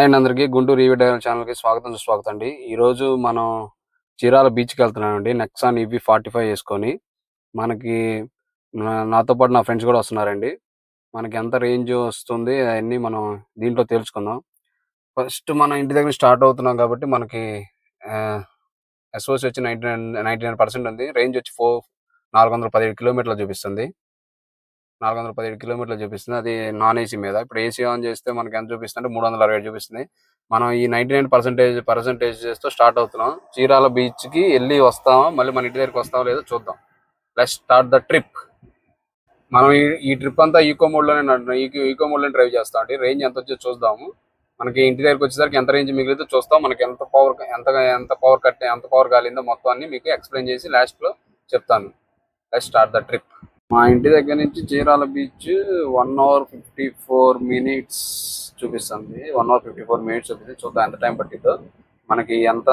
And అందరికి Guntur EV driver ఛానల్కి స్వాగతం సుస్వాగతం అండి. ఈరోజు మనం చీరాల బీచ్కి వెళ్తున్నామండి. నెక్సాన్ ఈవీ 45 వేసుకొని మనకి నాతో పాటు నా ఫ్రెండ్స్ కూడా వస్తున్నారండి. మనకి ఎంత రేంజ్ వస్తుంది అవన్నీ మనం దీంట్లో తెలుసుకుందాం. ఫస్ట్ మనం ఇంటి దగ్గర స్టార్ట్ అవుతున్నాం కాబట్టి మనకి ఎస్ఓసి వచ్చి 99% ఉంది. రేంజ్ వచ్చి 417 కిలోమీటర్లు చూపిస్తుంది. 417 కిలోమీటర్లు చూపిస్తుంది. అది నాన్ ఏసీ మీద. ఇప్పుడు ఏసీ ఆన్ చేస్తే మనకి ఎంత చూపిస్తుంది అంటే 367 చూపిస్తుంది. మనం ఈ 99% స్టార్ట్ అవుతున్నాం. చీరాల బీచ్కి వెళ్ళి వస్తామా, మళ్ళీ మన ఇంటి దగ్గరికి వస్తామో లేదో చూద్దాం. Let's start the trip. మనం ఈ ట్రిప్ అంతా ఈకో మోడ్లోనే డ్రైవ్ చేస్తాం అండి. రేంజ్ ఎంత వచ్చో చూద్దాము. మనకి ఇంటి దగ్గరికి వచ్చేసరికి ఎంత రేంజ్ మిగిలితే చూస్తాం. మనకి ఎంత పవర్ కాలిందో మొత్తం అన్ని మీకు ఎక్స్ప్లెయిన్ చేసి లాస్ట్లో చెప్తాను. Let's start the trip. మా ఇంటి దగ్గర నుంచి చీరాల బీచ్ 1 hour 54 minutes చూపిస్తుంది. 1 hour 54 minutes చూపిస్తుంది. చూద్దాం ఎంత టైం పట్టిద్దో. మనకి ఎంత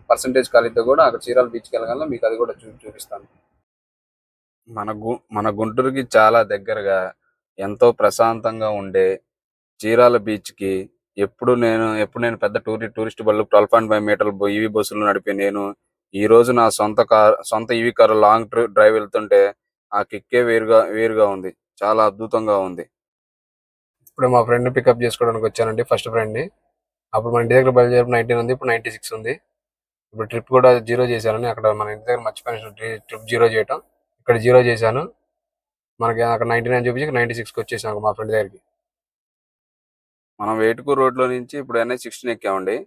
పర్సంటేజ్ కలిద్దో కూడా అక్కడ చీరాల బీచ్కి వెళ్ళగల మీకు అది కూడా చూపిస్తాను. మన గుంటూరుకి చాలా దగ్గరగా ఎంతో ప్రశాంతంగా ఉండే చీరాల బీచ్కి ఎప్పుడు నేను పెద్ద టూరిస్ట్ బళ్ళు 12.5 మీటర్ల ఈవీ బస్సులు నడిపి నేను ఈ రోజు నా సొంత ఈవీ కారు లాంగ్ డ్రైవ్ వెళ్తుంటే ఆ కిక్కే వేరుగా ఉంది. చాలా అద్భుతంగా ఉంది. ఇప్పుడు మా ఫ్రెండ్ పికప్ చేసుకోవడానికి వచ్చానండి. ఫస్ట్ ఫ్రెండ్ ని అప్పుడు మన ఇంటి దగ్గర బయలుదేరి 19 ఉంది, ఇప్పుడు 96 ఉంది. ఇప్పుడు ట్రిప్ కూడా 0 చేశానని అక్కడ మన ఇంటి దగ్గర మర్చిపోయాను ట్రిప్ 0 చేయటం. ఇక్కడ 0 చేశాను. మనకి అక్కడ 99 చూపించి 96కి వచ్చేసాను మా ఫ్రెండ్ దగ్గరికి. మనం వేటుకూరు రోడ్లో నుంచి ఇప్పుడు NH16 ఎక్కామండి.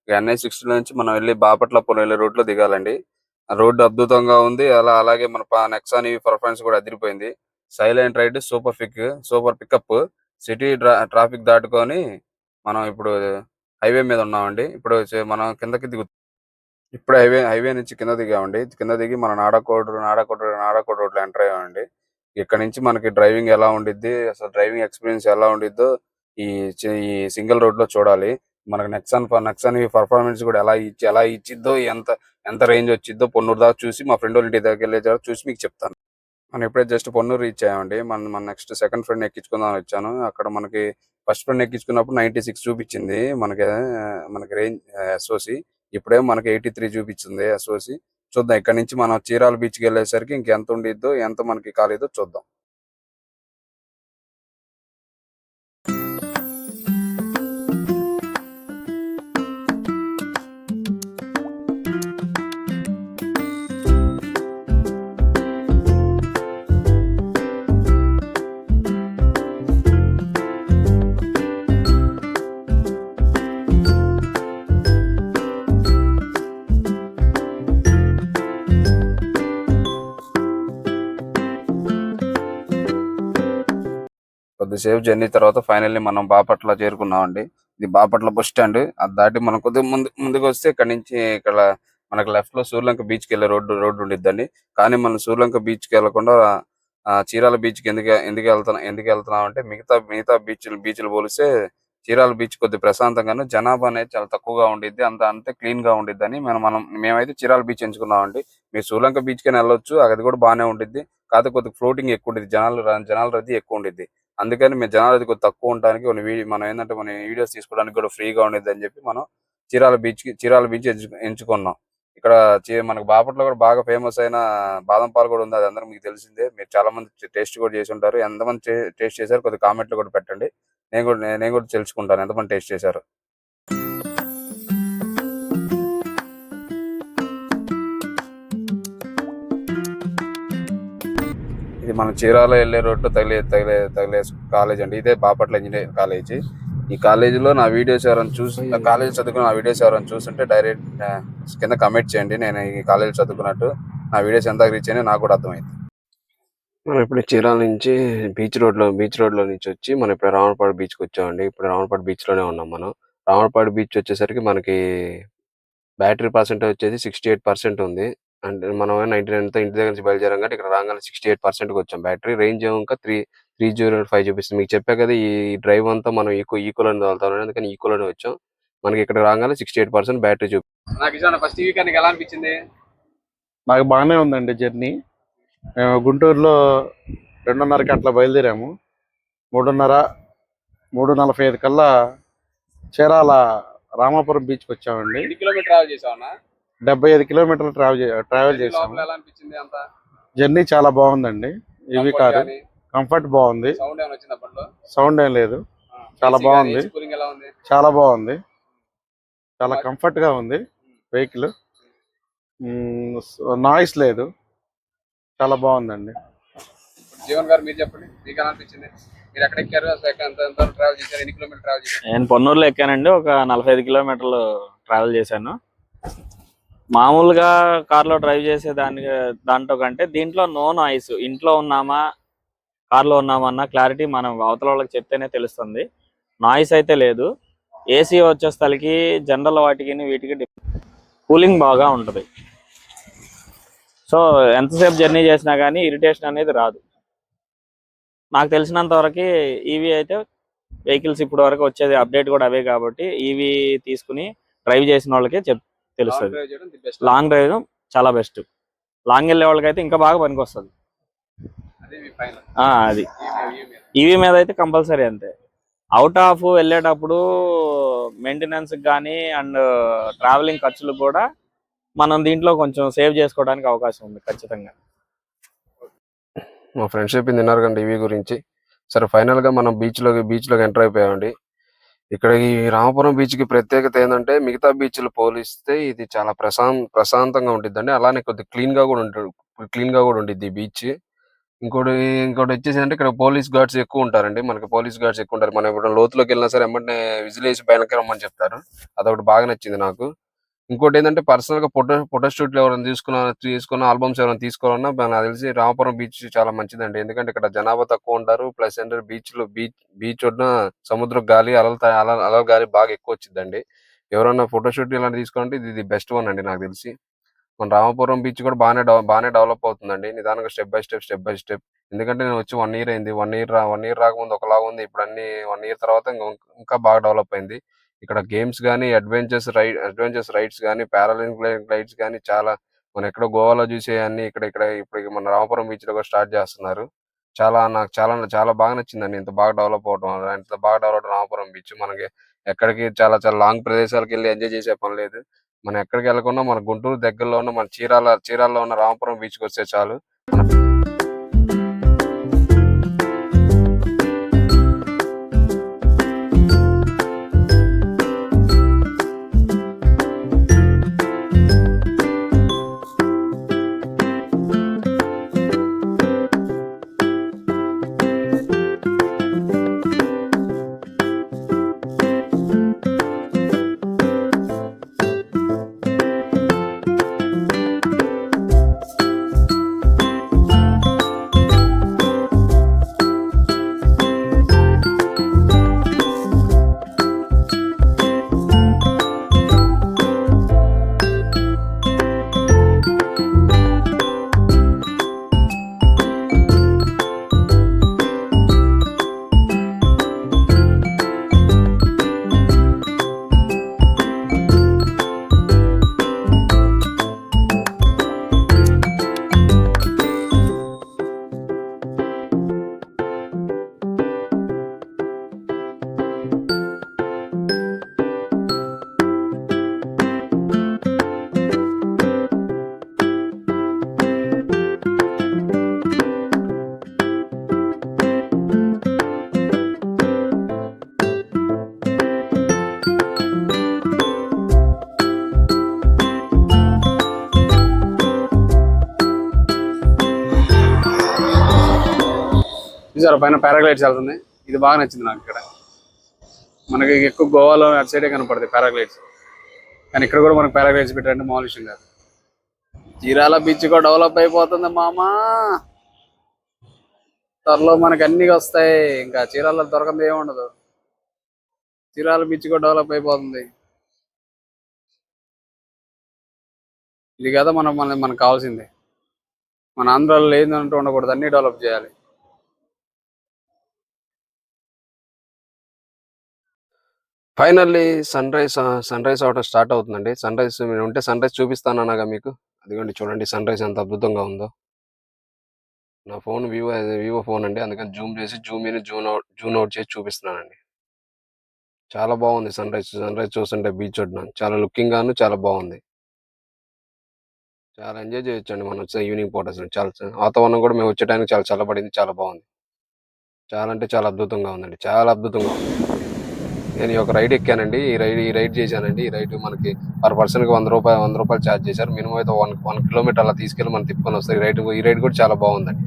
NH16 నుంచి మనం వెళ్ళి బాపట్ల పొలం వెళ్ళే రోడ్లో దిగాలండి. ఆ రోడ్డు అద్భుతంగా ఉంది. అలాగే మన నెక్సాన్ ఈవీ పర్ఫార్మెన్స్ కూడా అదిరిపోయింది. Silent ride, super pickup. City traffic దాటుకొని మనం ఇప్పుడు హైవే మీద ఉన్నామండి. ఇప్పుడు మనం కిందకి ఇప్పుడు హైవే నుంచి కింద దిగామండి. కింద దిగి మన నాడాకోట రోడ్లో ఎంటర్ అయ్యామండి. ఇక్కడ నుంచి మనకి డ్రైవింగ్ ఎలా ఉండిద్ది, అసలు డ్రైవింగ్ ఎక్స్పీరియన్స్ ఎలా ఉండిద్దో ఈ సింగిల్ రోడ్ లో చూడాలి. మనకి నెక్సాన్ ఈ పర్ఫార్మెన్స్ కూడా ఎలా ఇచ్చిద్దో, ఎంత రేంజ్ వచ్చిద్దో పొన్నూరు దాకా చూసి మా ఫ్రెండ్ వాళ్ళ ఇంటి దగ్గర వెళ్ళే చూసి మీకు చెప్తాను. మనం ఎప్పుడైతే జస్ట్ పొన్నూరు రీచ్ అయ్యామండి. మన నెక్స్ట్ సెకండ్ ఫ్రెండ్ ఎక్కించుకుందాం వచ్చాను. అక్కడ మనకి ఫస్ట్ ఫ్రెండ్ ఎక్కించుకున్నప్పుడు 96 చూపించింది మనకి రేంజ్ ఎస్ఓసి. ఇప్పుడేమో మనకి 83 చూపించింది ఎస్ఓసి. చూద్దాం ఇక్కడ నుంచి మనం చీరాల బీచ్కి వెళ్ళేసరికి ఇంకెంత ఉండిద్దో, ఎంత మనకి కాలేదో చూద్దాం. కొద్దిసేపు జర్నీ తర్వాత ఫైనల్లీ మనం బాపట్ల చేరుకున్నామండి. ఇది బాపట్ల బస్ స్టాండ్. అది దాటి మనం కొద్దిగా ముందుకు వస్తే ఇక్కడ మనకి లెఫ్ట్ లో సూర్యలంక బీచ్ కి వెళ్ళే రోడ్డు ఉండిద్దండి. కానీ మనం సూర్యలంక బీచ్ కి వెళ్లకుండా చీరాల బీచ్ కి ఎందుకు వెళ్తున్నాం అంటే మిగతా బీచ్లు పోలిస్తే చీరాల బీచ్ కొద్ది ప్రశాంతంగాను, జనాభా అనేది చాలా తక్కువగా ఉండిద్ది. అంతే క్లీన్ గా ఉండిద్దని మేమైతే చీరాల బీచ్ ఎంచుకున్నామండి. మీరు సూర్యలంక బీచ్ కైనా వెళ్ళొచ్చు, అది కూడా బాగానే ఉండిద్ది. కాకపోతే కొద్దిగా ఫ్లోటింగ్ ఎక్కువ ఉండిద్ది, జనాల రద్దీ ఎక్కువ ఉండిద్ది. అందుకని మేము జనాలు అది కొద్దిగా తక్కువ ఉండడానికి మనం ఏంటంటే మన వీడియోస్ తీసుకోవడానికి కూడా ఫ్రీగా ఉండేది అని చెప్పి మనం చీరాల బీచ్ ఎంచుకున్నాం. ఇక్కడ మనకు బాపట్ల కూడా బాగా ఫేమస్ అయిన బాదం పాలు కూడా ఉంది. అది అందరూ మీకు తెలిసిందే. మీరు చాలా మంది టేస్ట్ కూడా చేసి ఉంటారు. ఎంతమంది టేస్ట్ చేశారు కొద్దిగా కామెంట్లు కూడా పెట్టండి. నేను కూడా తెలుసుకుంటాను ఎంతమంది టేస్ట్ చేశారు. ఇది మన చీరాల వెళ్ళే రోడ్డు తగిలే కాలేజ్ అండి. ఇదే బాపట్ల ఇంజనీరింగ్ కాలేజీ. ఈ కాలేజీలో నా వీడియోస్ ఎవరైనా కాలేజీ చదువుకున్న నా వీడియోస్ ఎవరైనా చూస్తుంటే డైరెక్ట్ కింద కమెంట్ చేయండి. నేను ఈ కాలేజీ చదువుకున్నట్టు నా వీడియోస్ ఎంత రీచ్ అయినా నాకు కూడా అర్థమైంది. మనం ఇప్పుడు చీరాల నుంచి బీచ్ రోడ్ లో నుంచి వచ్చి మనం ఇప్పుడు రావణపాడు బీచ్కి వచ్చామండి. ఇప్పుడు రావణపాడు బీచ్ లోనే ఉన్నాం మనం. రావణపాడు బీచ్ వచ్చేసరికి మనకి బ్యాటరీ పర్సెంటేజ్ వచ్చేసి 68% ఉంది. అంటే మనం 99తో ఇంటి దగ్గర నుంచి బయలుదేరాం కాబట్టి ఇక్కడ రాగానే 68%కి వచ్చాం. బ్యాటరీ రేంజ్ ఇంకా 305 చూపిస్తుంది. మీకు చెప్పా కదా ఈ డ్రైవ్ అంతా మనం ఈకోలోనే తోలుతాం, అందుకని ఈకోలోనే వచ్చాం. మనకి ఇక్కడ రాగానే 68% బ్యాటరీ చూపిస్తుంది. ఫస్ట్ ఈ వీక్ ఎలా అనిపించింది? నాకు బాగానే ఉందండి జర్నీ. మేము గుంటూరులో 2:30కి అట్లా బయలుదేరాము. 3:30 3:45 కల్లా చీరాల రామాపురం బీచ్కి వచ్చామండి. ఎన్ని కిలోమీటర్ ట్రావెల్ చేసావన్నా? 75 కిలోమీటర్లు ట్రావెల్ చేసాము. లోపల ఎలా అనిపించింది అంతా? జర్నీ చాలా బాగుందండి. ఈవీ కంఫర్ట్ కారు గానీ, కంఫర్ట్ బాగుంది. సౌండ్ ఏమైనా వచ్చిందా బండిలో? సౌండ్ ఏం లేదు. చాలా AC గానీ, బాగుంది. AC కూలింగ్ ఎలా ఉంది? చాలా బాగుంది. చాలా కంఫర్ట్ గా ఉంది వెహికల్. నాయిస్ లేదు. చాలా బాగుందండి. జీవన్ గారు మీరు చెప్పండి, మీకు ఎలా అనిపించింది? మీరు ఎక్కడ ఎక్కారు? అసలు ఎంత ట్రావెల్ చేశారు? ఎన్ని కిలోమీటర్ ట్రావెల్ చేశారు? నేను పొన్నూరులో ఎక్కానండి. ఒక 45 కిలోమీటర్లు ట్రావెల్ చేశాను. మామూలుగా కార్లో డ్రైవ్ చేసే దాంట్లో కంటే దీంట్లో నో నాయిస్. ఇంట్లో ఉన్నామా కార్లో ఉన్నామా అన్న క్లారిటీ మనం అవతల వాళ్ళకి చెప్తేనే తెలుస్తుంది. నాయిస్ అయితే లేదు. ఏసీ వచ్చేసరికి జనరల్ వాటికి వీటికి కూలింగ్ బాగా ఉంటుంది. సో ఎంతసేపు జర్నీ చేసినా కానీ ఇరిటేషన్ అనేది రాదు. నాకు తెలిసినంత వరకు ఈవీ అయితే వెహికల్స్ ఇప్పుడు వరకు వచ్చేది అప్డేట్ కూడా అవే కాబట్టి ఈవీ తీసుకుని డ్రైవ్ చేసిన వాళ్ళకి తెలుస్తుంది. లాంగ్ డ్రైవ్ చాలా బెస్ట్. లాంగ్ వెళ్ళే వాళ్ళకైతే ఇంకా బాగా పనికొస్తుంది. అది ఈవీ మీద అయితే కంపల్సరీ అంతే. అవుట్ ఆఫ్ వెళ్ళేటప్పుడు మెయింటెనెన్స్ కానీ అండ్ ట్రావెలింగ్ ఖర్చులు కూడా మనం దీంట్లో కొంచెం సేవ్ చేసుకోవడానికి అవకాశం ఉంది ఖచ్చితంగా. మా ఫ్రెండ్స్ చెప్పింది విన్నారు కండి ఈవీ గురించి. సరే, ఫైనల్ గా మనం బీచ్ లోకి ఎంటర్ అయిపోయామండి. ఇక్కడ ఈ రామపురం బీచ్ కి ప్రత్యేకత ఏంటంటే మిగతా బీచ్లు పోలిస్తే ఇది చాలా ప్రశాంతంగా ఉంటుందండి. అలానే కొద్దిగా క్లీన్ గా కూడా ఉంటుంది ఈ బీచ్. ఇంకోటి వచ్చేసి అంటే ఇక్కడ పోలీస్ గార్డ్స్ ఎక్కువ ఉంటారండి. మనకి పోలీస్ గార్డ్స్ ఎక్కువ ఉంటారు. మనం ఇప్పుడు లోతులోకి వెళ్ళినా సరే ఎమ్మటే విజిల్ వేసి పైనకి రమ్మని చెప్తారు. అదొకటి బాగా నచ్చింది నాకు. ఇంకోటి ఏంటంటే పర్సనల్ గా ఫోటో షూట్లు ఎవరైనా తీసుకున్న ఆల్బమ్స్ ఎవరైనా తీసుకోవాలన్నా నాకు తెలిసి రామపురం బీచ్ చాలా మంచిదండి. ఎందుకంటే ఇక్కడ జనాభా తక్కువ ఉంటారు. ప్లస్ ఏంటంటే బీచ్ ఒడ్డున సముద్ర గాలి అలల గాలి బాగా ఎక్కువ వచ్చిందండి. ఎవరైనా ఫోటో షూట్ ఇలాంటి తీసుకోవాలంటే ఇది బెస్ట్ వన్ అండి నాకు తెలిసి. మన రామపురం బీచ్ కూడా బాగానే డెవలప్ అవుతుందండి. నిదానంగా స్టెప్ బై స్టెప్. ఎందుకంటే నేను వచ్చి 1 ఇయర్ అయింది. 1 ఇయర్ రాకముందు ఒకలాగా ఉంది. ఇప్పుడు అన్ని 1 ఇయర్ తర్వాత ఇంకా బాగా డెవలప్ అయింది. ఇక్కడ గేమ్స్ గానీ, అడ్వెంచర్స్ రైడ్స్ గానీ, పారాలింక్ రైడ్స్ గానీ చాలా మనం ఎక్కడో గోవాలో చూసే అన్ని ఇప్పుడు మన రామపురం బీచ్ లో కూడా స్టార్ట్ చేస్తున్నారు. నాకు చాలా బాగా నచ్చిందండి. ఇంత బాగా డెవలప్ రామపురం బీచ్. మనకి ఎక్కడికి చాలా చాలా లాంగ్ ప్రదేశాలకు వెళ్ళి ఎంజాయ్ చేసే పని లేదు. మనం ఎక్కడికి వెళ్ళకుండా మన గుంటూరు దగ్గరలో ఉన్న మన చీరాల్లో ఉన్న రామపురం బీచ్ కి వస్తే చాలు. చూసారా పైన పారాగ్లైడ్స్ వెళ్తుంది. ఇది బాగా నచ్చింది నాకు. ఇక్కడ మనకి ఎక్కువ గోవాలో అటు సైడే కనపడతాయి పారాగ్లైడ్స్, కానీ ఇక్కడ కూడా మనకు పారాగ్లైడ్స్ పెట్టారంటే మామూలు విషయం కాదు. చీరాల బీచ్ కూడా డెవలప్ అయిపోతుంది మామా. త్వరలో మనకి అన్ని వస్తాయి. ఇంకా చీరాల దొరకంది ఏముండదు. చీరాల బీచ్ కూడా డెవలప్ అయిపోతుంది. ఇది కదా మనకు కావాల్సింది. మన ఆంధ్రాలో ఏందంటూ ఉండకూడదు, అన్ని డెవలప్ చేయాలి. ఫైనల్లీ సన్ రైజ్ అవటం స్టార్ట్ అవుతుందండి. సన్ రైజ్ చూపిస్తాను అనగా మీకు. అదిగోండి చూడండి సన్ రైజ్ ఎంత అద్భుతంగా ఉందో. నా ఫోన్ వివో ఫోన్ అండి, అందుకని జూమ్ చేసి జూమ్ అవుట్ చేసి చూపిస్తున్నానండి. చాలా బాగుంది. సన్ రైజ్ చూస్తుంటే బీచ్ ఒడ్డున చాలా లుకింగ్ గాను చాలా బాగుంది. చాలా ఎంజాయ్ చేయొచ్చండి మనం వచ్చిన ఈవినింగ్ పూట. అసలు చాలా వాతావరణం కూడా మేము వచ్చే టైంకి చాలా చల్లబడింది, చాలా బాగుంది. చాలా అంటే చాలా అద్భుతంగా ఉందండి, చాలా అద్భుతంగా ఉంది. నేను ఈ ఒక రైడ్ ఎక్కానండి. ఈ రైడ్ చేశానండి. ఈ రైడ్ మనకి పర్ పర్సన్ కి ₹100 ఛార్జ్ చేశారు. మినిమం అయితే 1 కిలోమీటర్ అలా తీసుకెళ్లి మనం తిప్పుకొని వస్తాయి. ఈ రైడ్ కూడా చాలా బాగుందండి.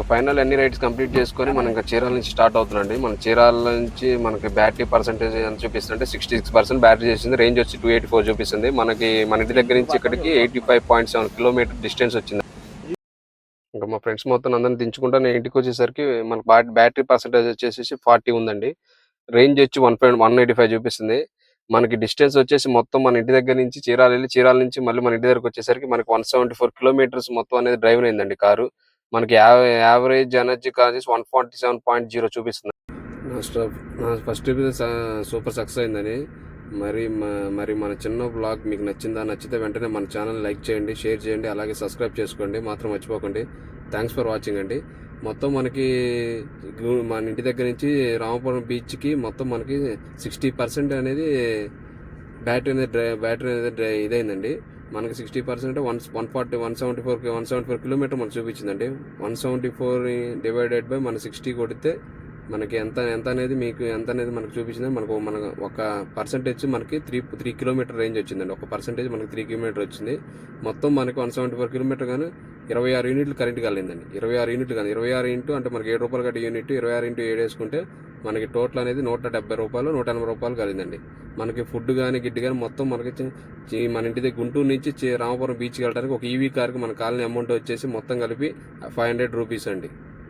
ఫైనల్ అన్ని రైడ్స్ కంప్లీట్ చేసుకొని మనం ఇంకా చీరాల నుంచి స్టార్ట్ అవుతుందండి. మన చీరాల నుంచి మనకి బ్యాటరీ పర్సెంటేజ్ ఎంత చూపిస్తుంది, 66% బ్యాటరీ చేసింది. రేంజ్ వచ్చి 284 చూపిస్తుంది. మనకి మన ఇంటి దగ్గర నుంచి ఇక్కడికి 85.7 కిలోమీటర్ డిస్టెన్స్ వచ్చింది. ఇంకా మా ఫ్రెండ్స్ మొత్తం అందరిని దించుకుంటా నేను ఇంటికి వచ్చేసరికి మనకి బ్యాటరీ పర్సెంటేజ్ వచ్చేసి 40 ఉందండి. రేంజ్ వచ్చి 185 చూపిస్తుంది. మనకి డిస్టెన్స్ వచ్చేసి మొత్తం మన ఇంటి దగ్గర నుంచి చీరాల వెళ్ళి చీరాల నుంచి మళ్ళీ మన ఇంటి దగ్గరకు వచ్చేసరికి మనకి 174 కిలోమీటర్స్ మొత్తం అనేది డ్రైవ్ అయిందండి కారు. మనకి యావరేజ్ ఎనర్జీ కాస్ట్ 147.0 చూపిస్తుంది. నా ఫస్ట్ ట్రిప్ సూపర్ సక్సెస్ అయిందని. మరి మన చిన్న బ్లాగ్ మీకు నచ్చితే వెంటనే మన ఛానల్ లైక్ చేయండి, షేర్ చేయండి, అలాగే సబ్స్క్రైబ్ చేసుకోండి మాత్రం మర్చిపోకండి. థ్యాంక్స్ ఫర్ వాచింగ్ అండి. మొత్తం మనకి మన ఇంటి దగ్గర నుంచి రామపురం బీచ్కి మొత్తం మనకి 60% అనేది బ్యాటరీ అనేది ఇదైందండి. మనకి 60% 174 కిలోమీటర్ మనకు చూపించిందండి. 174 డివైడెడ్ బై మన 60 కొడితే మనకి ఎంత అనేది మీకు ఎంత అనేది మనకు చూపించింది. మన ఒక పర్సెంటేజ్ మనకి 3 కిలోమీటర్ రేంజ్ వచ్చిందండి. ఒక పర్సెంటేజ్ మనకి 3 కిలోమీటర్ వచ్చింది. మొత్తం మనకి 174 కిలోమీటర్ కానీ 26 యూనిట్లు కరెంట్ కలిగిందండి. 26 యూనిట్లు కానీ 26 ఇంటూ అంటే మనకి ₹7 కట్టి యూనిట్ 26 ఇంటూ 7 వేసుకుంటే మనకి టోటల్ అనేది ₹170 ₹180 కలిగిందండి. మనకి ఫుడ్ కానీ గిడ్డు కానీ మొత్తం మనకి మన ఇంటి దగ్గర గుంటూరు నుంచి రామపురం బీచ్కి వెళ్ళడానికి ఒక ఈవీ కార్కి మన కాలనీ అమౌంట్ వచ్చేసి మొత్తం కలిపి ₹500 అండి.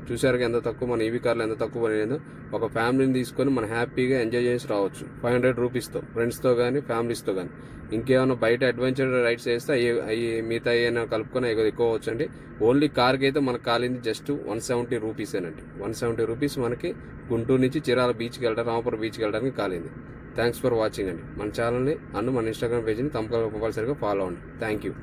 చూసారు ఎంత తక్కువ, మన ఈవీ కార్లో ఎంత తక్కువ పడినదో. ఒక ఫ్యామిలీని తీసుకొని మనం హ్యాపీగా ఎంజాయ్ చేసి రావచ్చు ₹500తో, ఫ్రెండ్స్తో కానీ ఫ్యామిలీస్తో కానీ. ఇంకేమైనా బయట అడ్వెంచర్ రైడ్స్ చేస్తే అవి మిగతా ఏమైనా కలుపుకొని ఎక్కువ వచ్చండి. ఓన్లీ కార్కి అయితే మనకు కాలింది జస్ట్ ₹170 అండి. ₹170 మనకి గుంటూరు నుంచి చీరాల బీచ్కి వెళ్ళడానికి, రామపురం బీచ్కి వెళ్ళడానికి కాలింది. థ్యాంక్స్ ఫర్ వాచింగ్ అండి. మన ఛానల్ని మన ఇన్స్టాగ్రామ్ పేజ్ని కంపల్సరీగా ఫాలో అవ్వండి. Thank you.